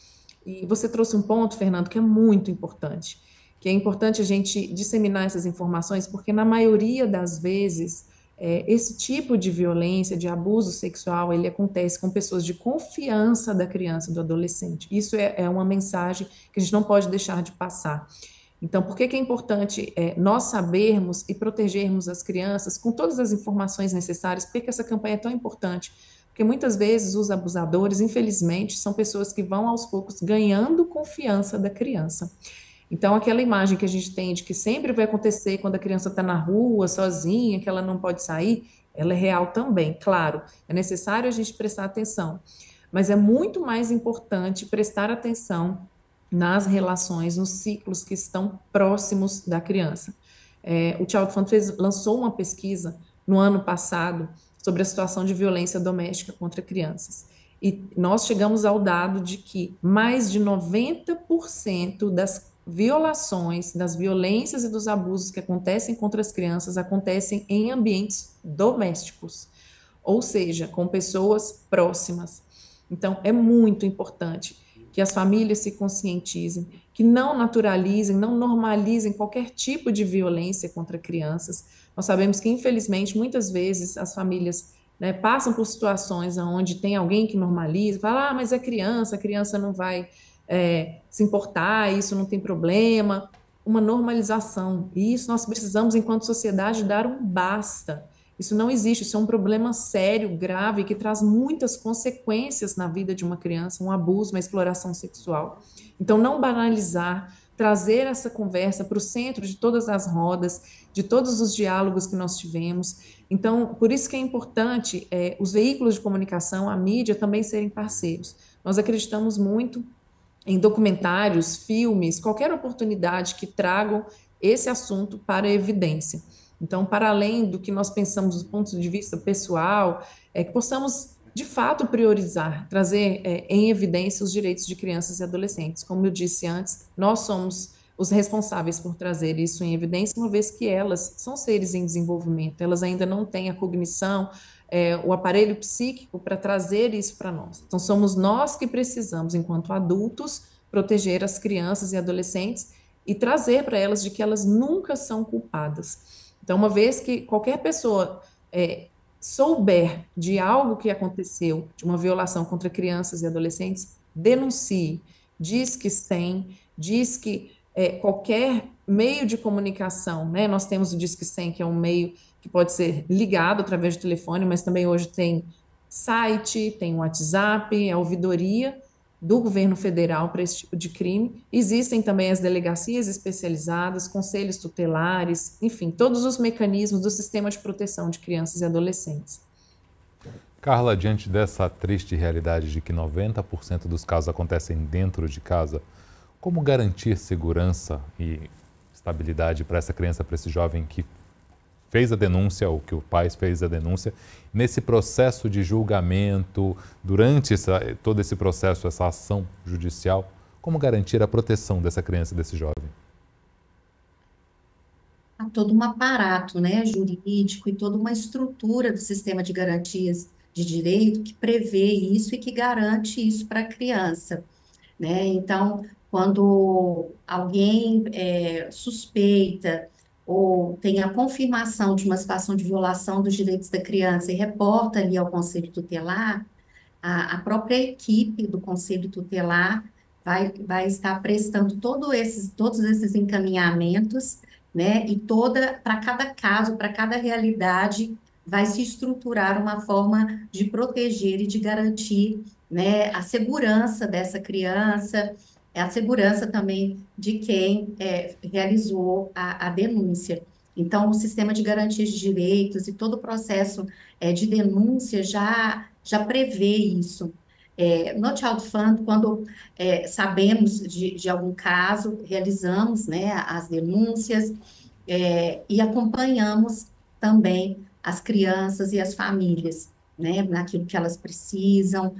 E você trouxe um ponto, Fernando, que é muito importante, que é importante a gente disseminar essas informações, porque na maioria das vezes esse tipo de violência, de abuso sexual, ele acontece com pessoas de confiança da criança, do adolescente. Isso é uma mensagem que a gente não pode deixar de passar. Então, por que é importante nós sabermos e protegermos as crianças com todas as informações necessárias? Por que essa campanha é tão importante? Porque muitas vezes os abusadores, infelizmente, são pessoas que vão aos poucos ganhando confiança da criança. Então, aquela imagem que a gente tem de que sempre vai acontecer quando a criança está na rua, sozinha, que ela não pode sair, ela é real também. Claro, é necessário a gente prestar atenção, mas é muito mais importante prestar atenção nas relações, nos ciclos que estão próximos da criança. O Child Fund lançou uma pesquisa no ano passado sobre a situação de violência doméstica contra crianças. E nós chegamos ao dado de que mais de 90% das violações, das violências e dos abusos que acontecem contra as crianças acontecem em ambientes domésticos, ou seja, com pessoas próximas. Então, é muito importante que as famílias se conscientizem, que não naturalizem, não normalizem qualquer tipo de violência contra crianças. Nós sabemos que, infelizmente, muitas vezes as famílias passam por situações onde tem alguém que normaliza, fala, mas é criança, a criança não vai se importar, isso não tem problema, uma normalização. E isso nós precisamos, enquanto sociedade, dar um basta. Isso não existe, isso é um problema sério, grave, que traz muitas consequências na vida de uma criança, um abuso, uma exploração sexual. Então, não banalizar, trazer essa conversa para o centro de todas as rodas, de todos os diálogos que nós tivemos. Então, por isso que é importante os veículos de comunicação, a mídia, também serem parceiros. Nós acreditamos muito em documentários, filmes, qualquer oportunidade que tragam esse assunto para a evidência. Então, para além do que nós pensamos do ponto de vista pessoal, que possamos, de fato, priorizar, trazer em evidência os direitos de crianças e adolescentes. Como eu disse antes, nós somos os responsáveis por trazer isso em evidência, uma vez que elas são seres em desenvolvimento, elas ainda não têm a cognição, o aparelho psíquico para trazer isso para nós. Então, somos nós que precisamos, enquanto adultos, proteger as crianças e adolescentes e trazer para elas de que elas nunca são culpadas. Então, uma vez que qualquer pessoa souber de algo que aconteceu, de uma violação contra crianças e adolescentes, denuncie, diz que qualquer meio de comunicação, né? Nós temos o Disque 100, que é um meio que pode ser ligado através do telefone, mas também hoje tem site, tem WhatsApp, a ouvidoria do governo federal para esse tipo de crime. Existem também as delegacias especializadas, conselhos tutelares, enfim, todos os mecanismos do sistema de proteção de crianças e adolescentes. Carla, diante dessa triste realidade de que 90% dos casos acontecem dentro de casa, como garantir segurança e estabilidade para essa criança, para esse jovem que fez a denúncia, ou que o pai fez a denúncia, nesse processo de julgamento, durante todo esse processo, essa ação judicial, como garantir a proteção dessa criança, desse jovem? Há todo um aparato, né, jurídico e toda uma estrutura do sistema de garantias de direito que prevê isso e que garante isso para a criança, né? Então, quando alguém suspeita ou tem a confirmação de uma situação de violação dos direitos da criança e reporta ali ao Conselho Tutelar, a própria equipe do Conselho Tutelar vai estar prestando todos esses encaminhamentos, né? E para cada caso, para cada realidade, vai se estruturar uma forma de proteger e de garantir, né, a segurança dessa criança, a segurança também de quem realizou a denúncia. Então, o sistema de garantias de direitos e todo o processo de denúncia já prevê isso. No Child Fund, quando sabemos de algum caso, realizamos, né, as denúncias e acompanhamos também as crianças e as famílias, né, naquilo que elas precisam,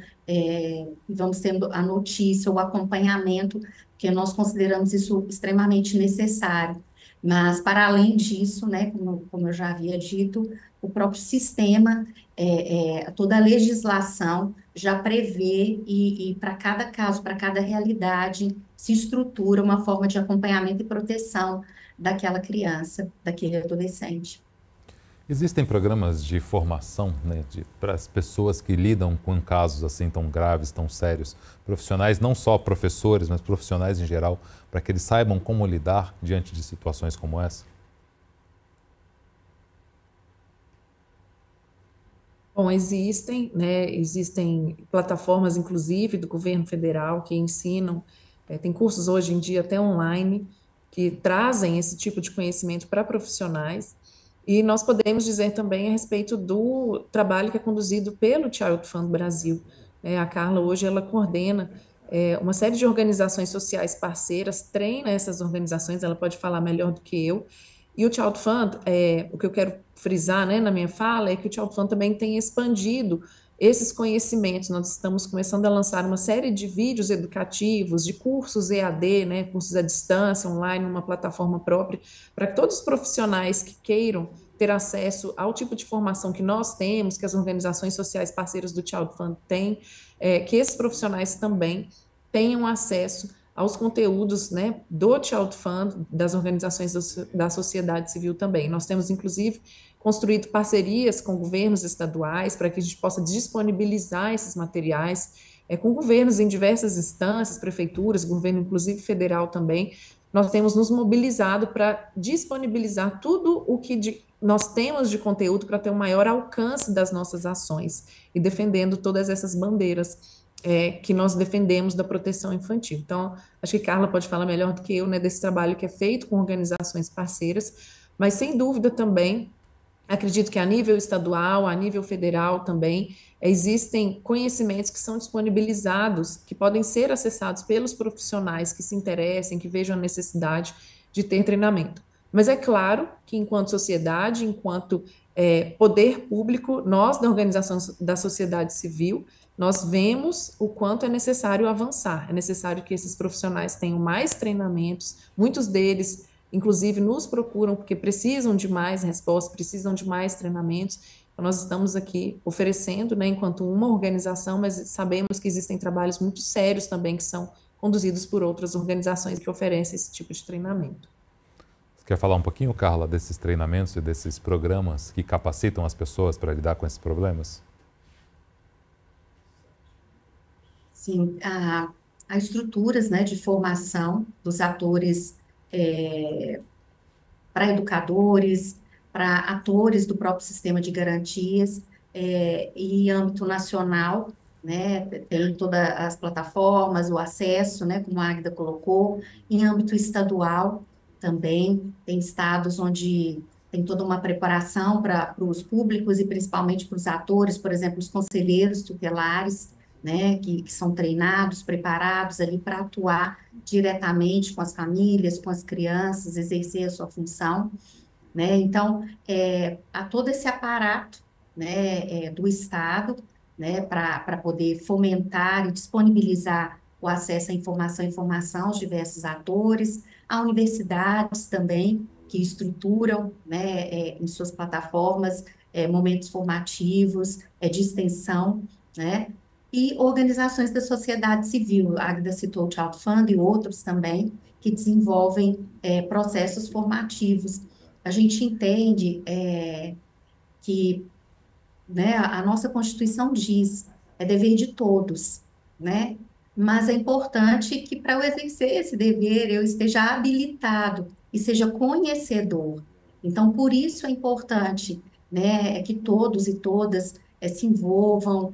vamos tendo a notícia, o acompanhamento, porque nós consideramos isso extremamente necessário. Mas, para além disso, né, como eu já havia dito, o próprio sistema, toda a legislação já prevê e para cada caso, para cada realidade, se estrutura uma forma de acompanhamento e proteção daquela criança, daquele adolescente. Existem programas de formação, né, para as pessoas que lidam com casos assim tão graves, tão sérios, profissionais, não só professores, mas profissionais em geral, para que eles saibam como lidar diante de situações como essa? Bom, existem, né, existem plataformas, inclusive, do governo federal que ensinam, tem cursos hoje em dia até online, que trazem esse tipo de conhecimento para profissionais, e nós podemos dizer também a respeito do trabalho que é conduzido pelo Child Fund Brasil. A Carla, hoje, ela coordena uma série de organizações sociais parceiras, treina essas organizações, ela pode falar melhor do que eu, e o Child Fund, o que eu quero frisar, né, na minha fala, é que o Child Fund também tem expandido esses conhecimentos. Nós estamos começando a lançar uma série de vídeos educativos, de cursos EAD, né, cursos à distância, online, numa plataforma própria, para que todos os profissionais que queiram ter acesso ao tipo de formação que nós temos, que as organizações sociais parceiras do Child Fund têm, que esses profissionais também tenham acesso aos conteúdos, né, do Child Fund, das organizações da sociedade civil também. Nós temos, inclusive, construído parcerias com governos estaduais para que a gente possa disponibilizar esses materiais, com governos em diversas instâncias, prefeituras, governo inclusive federal também. Nós temos nos mobilizado para disponibilizar tudo o que nós temos de conteúdo para ter um maior alcance das nossas ações e defendendo todas essas bandeiras que nós defendemos da proteção infantil. Então, acho que Carla pode falar melhor do que eu, né, desse trabalho que é feito com organizações parceiras, mas sem dúvida também, acredito que a nível estadual, a nível federal também, existem conhecimentos que são disponibilizados, que podem ser acessados pelos profissionais que se interessem, que vejam a necessidade de ter treinamento. Mas é claro que, enquanto sociedade, enquanto poder público, nós da organização da sociedade civil, nós vemos o quanto é necessário avançar, é necessário que esses profissionais tenham mais treinamentos, muitos deles, inclusive, nos procuram porque precisam de mais respostas, precisam de mais treinamentos. Então, nós estamos aqui oferecendo, né, enquanto uma organização, mas sabemos que existem trabalhos muito sérios também que são conduzidos por outras organizações que oferecem esse tipo de treinamento. Você quer falar um pouquinho, Carla, desses treinamentos e desses programas que capacitam as pessoas para lidar com esses problemas? Sim, há estruturas, né, de formação dos atores para educadores, para atores do próprio sistema de garantias, e em âmbito nacional, né, tem todas as plataformas, o acesso, né, como a Agda colocou, em âmbito estadual também, tem estados onde tem toda uma preparação para os públicos e principalmente para os atores, por exemplo, os conselheiros tutelares, né, que são treinados, preparados ali para atuar diretamente com as famílias, com as crianças, exercer a sua função. né? Então, há todo esse aparato, né, do Estado, né, para poder fomentar e disponibilizar o acesso à informação aos diversos atores, há universidades também que estruturam, né, em suas plataformas, momentos formativos, de extensão, né? E organizações da sociedade civil, a Agda citou o Child Fund e outros também, que desenvolvem processos formativos. A gente entende que, né, a nossa Constituição diz, é dever de todos, né? Mas é importante que para eu exercer esse dever eu esteja habilitado e seja conhecedor. Então, por isso é importante, né, que todos e todas se envolvam.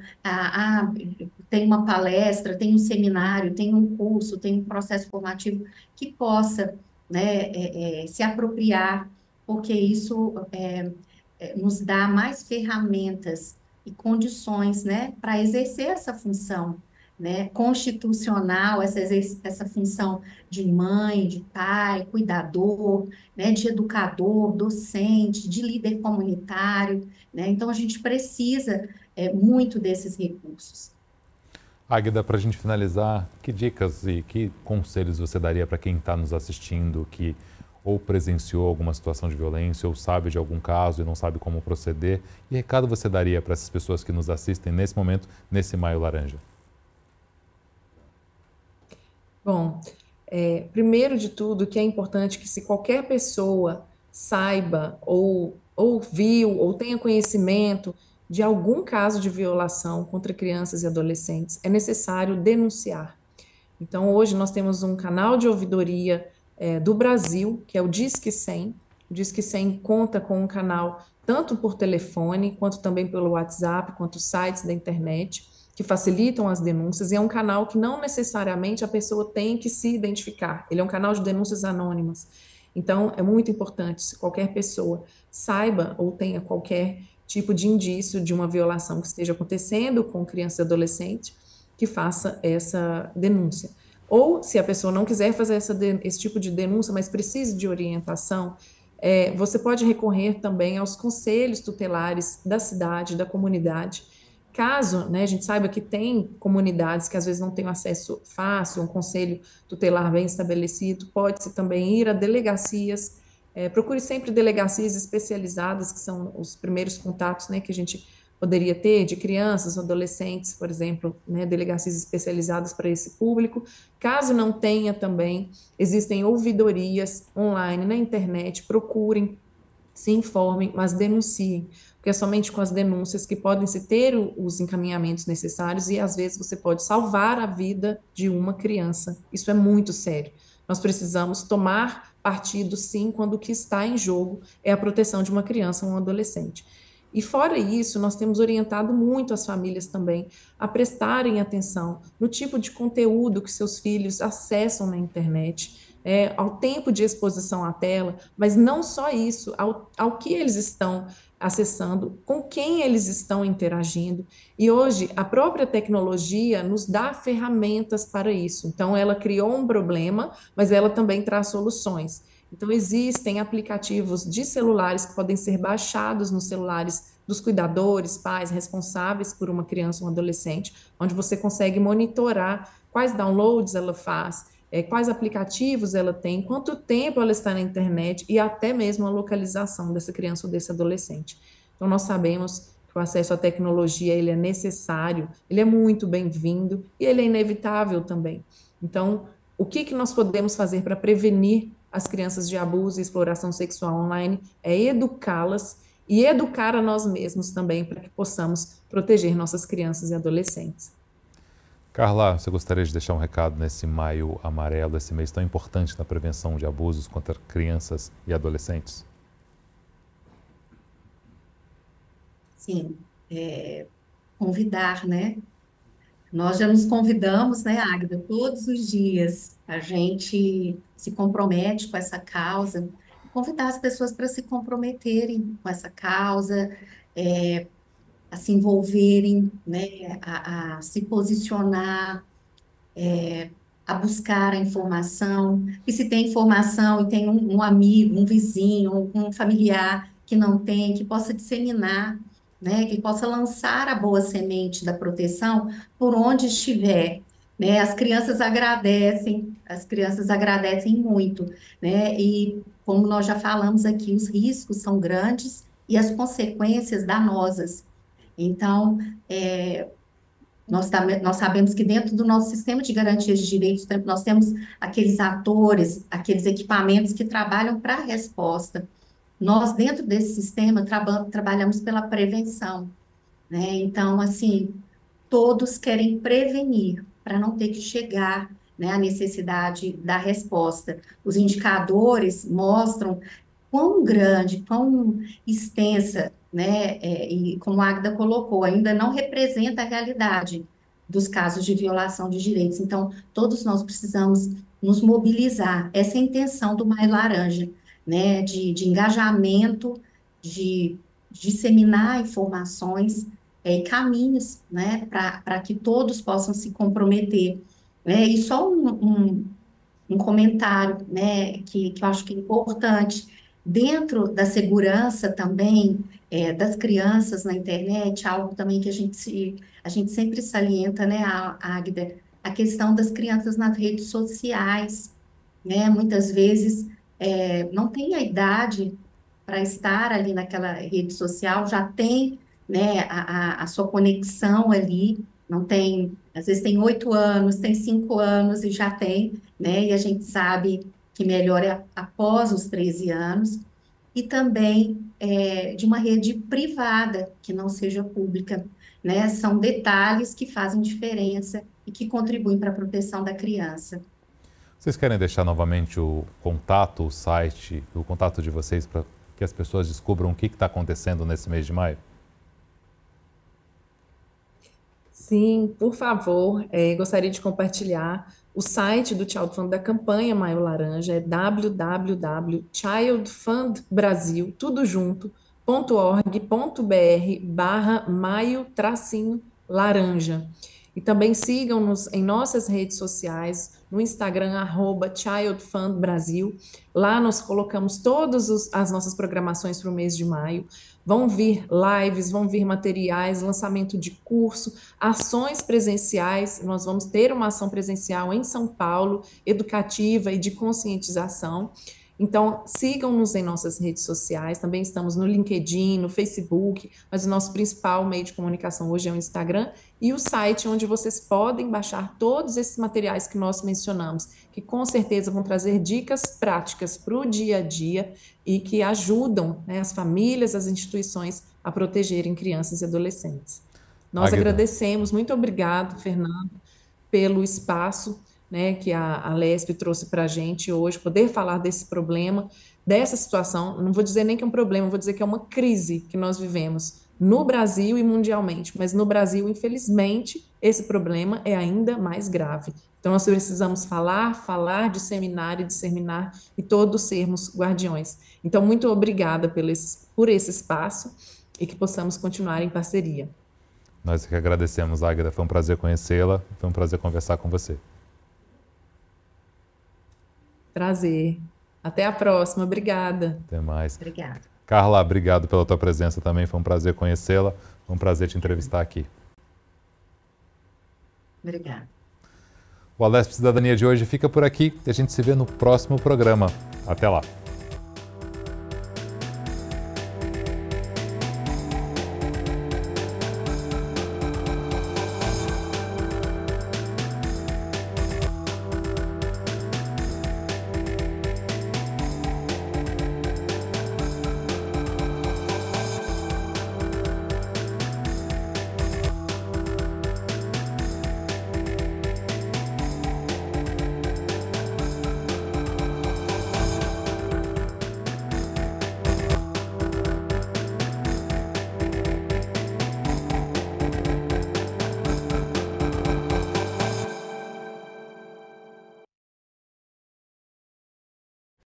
Tem uma palestra, tem um seminário, tem um curso, tem um processo formativo que possa, né, se apropriar, porque isso nos dá mais ferramentas e condições, né, para exercer essa função, né, constitucional, essa função de mãe, de pai, cuidador, né, de educador, docente, de líder comunitário, né? Então a gente precisa muito desses recursos. Águida, para a gente finalizar, que dicas e que conselhos você daria para quem está nos assistindo, que ou presenciou alguma situação de violência, ou sabe de algum caso e não sabe como proceder? Que recado você daria para essas pessoas que nos assistem nesse momento, nesse Maio Laranja? Bom, primeiro de tudo, que é importante que se qualquer pessoa saiba ou viu ou tenha conhecimento de algum caso de violação contra crianças e adolescentes, é necessário denunciar. Então, hoje nós temos um canal de ouvidoria do Brasil, que é o Disque 100. O Disque 100 conta com um canal tanto por telefone, quanto também pelo WhatsApp, quanto sites da internet, que facilitam as denúncias, e é um canal que não necessariamente a pessoa tem que se identificar. Ele é um canal de denúncias anônimas. Então, é muito importante, se qualquer pessoa saiba ou tenha qualquer tipo de indício de uma violação que esteja acontecendo com criança e adolescente, que faça essa denúncia. Ou, se a pessoa não quiser fazer esse tipo de denúncia, mas precise de orientação, você pode recorrer também aos conselhos tutelares da cidade, da comunidade. Caso, né, a gente saiba que tem comunidades que às vezes não têm acesso fácil, um conselho tutelar bem estabelecido, pode-se também ir a delegacias. Procure sempre delegacias especializadas, que são os primeiros contatos, né, que a gente poderia ter de crianças, adolescentes, por exemplo, né, delegacias especializadas para esse público. Caso não tenha também, existem ouvidorias online na internet, procurem, se informem, mas denunciem, porque é somente com as denúncias que podem se ter os encaminhamentos necessários e às vezes você pode salvar a vida de uma criança. Isso é muito sério. Nós precisamos tomar partido, sim, quando o que está em jogo é a proteção de uma criança ou um adolescente. E fora isso, nós temos orientado muito as famílias também a prestarem atenção no tipo de conteúdo que seus filhos acessam na internet, ao tempo de exposição à tela, mas não só isso, ao que eles estão acessando, com quem eles estão interagindo. E hoje a própria tecnologia nos dá ferramentas para isso. Então, ela criou um problema, mas ela também traz soluções. Então, existem aplicativos de celulares que podem ser baixados nos celulares dos cuidadores, pais responsáveis por uma criança ou um adolescente, onde você consegue monitorar quais downloads ela faz, quais aplicativos ela tem, quanto tempo ela está na internet e até mesmo a localização dessa criança ou desse adolescente. Então, nós sabemos que o acesso à tecnologia ele é necessário, ele é muito bem-vindo e ele é inevitável também. Então, o que nós podemos fazer para prevenir as crianças de abuso e exploração sexual online é educá-las e educar a nós mesmos também para que possamos proteger nossas crianças e adolescentes. Carla, você gostaria de deixar um recado nesse Maio Amarelo, esse mês tão importante na prevenção de abusos contra crianças e adolescentes? Sim, convidar, né? Nós já nos convidamos, né, Águida, todos os dias. A gente se compromete com essa causa, convidar as pessoas para se comprometerem com essa causa, a se envolverem, né, a se posicionar, a buscar a informação, e se tem informação e tem um amigo, um vizinho, um familiar que não tem, que possa disseminar, né, que possa lançar a boa semente da proteção por onde estiver, né? As crianças agradecem muito, né? E como nós já falamos aqui, os riscos são grandes e as consequências danosas. Então, nós sabemos que dentro do nosso sistema de garantias de direitos, nós temos aqueles atores, aqueles equipamentos que trabalham para a resposta. Nós, dentro desse sistema, trabalhamos pela prevenção, né? Então, assim, todos querem prevenir para não ter que chegar, né, à necessidade da resposta. Os indicadores mostram quão grande, quão extensa, né, e como a Agda colocou, ainda não representa a realidade dos casos de violação de direitos. Então, todos nós precisamos nos mobilizar. Essa é a intenção do Maio Laranja, né, de engajamento, de disseminar informações e caminhos, né, para que todos possam se comprometer. Né? E só um comentário, né, que eu acho que é importante, dentro da segurança também das crianças na internet, algo também que a gente sempre salienta, né, Águida, a questão das crianças nas redes sociais, né, muitas vezes não tem a idade para estar ali naquela rede social, já tem, né, a sua conexão ali, não tem, às vezes tem 8 anos, tem 5 anos e já tem, né, e a gente sabe que melhor é após os 13 anos, e também de uma rede privada, que não seja pública, né, são detalhes que fazem diferença e que contribuem para a proteção da criança. Vocês querem deixar novamente o contato, o site, o contato de vocês para que as pessoas descubram o que está acontecendo nesse mês de maio? Sim, por favor, gostaria de compartilhar o site do Child Fund da campanha Maio Laranja, é www.childfundbrasil, tudo junto, .org.br/maio-laranja. E também sigam-nos em nossas redes sociais, no Instagram, @childfundbrasil. Lá nós colocamos todas as nossas programações para o mês de maio. Vão vir lives, vão vir materiais, lançamento de curso, ações presenciais. Nós vamos ter uma ação presencial em São Paulo, educativa e de conscientização. Então, sigam-nos em nossas redes sociais, também estamos no LinkedIn, no Facebook, mas o nosso principal meio de comunicação hoje é o Instagram e o site onde vocês podem baixar todos esses materiais que nós mencionamos, que com certeza vão trazer dicas práticas para o dia a dia e que ajudam, né, as famílias, as instituições a protegerem crianças e adolescentes. Nós agradecemos, muito obrigado, Fernando, pelo espaço, né, que a Lesp trouxe para a gente hoje, poder falar desse problema, dessa situação. Não vou dizer nem que é um problema, vou dizer que é uma crise que nós vivemos no Brasil e mundialmente, mas no Brasil, infelizmente, esse problema é ainda mais grave. Então, nós precisamos falar, disseminar e todos sermos guardiões. Então, muito obrigada por esse espaço e que possamos continuar em parceria. Nós que agradecemos, Águida. Foi um prazer conhecê-la, foi um prazer conversar com você. Prazer. Até a próxima. Obrigada. Até mais. Obrigada. Carla, obrigado pela tua presença também. Foi um prazer conhecê-la. Foi um prazer te entrevistar aqui. Obrigada. O Alesp Cidadania de hoje fica por aqui e a gente se vê no próximo programa. Até lá.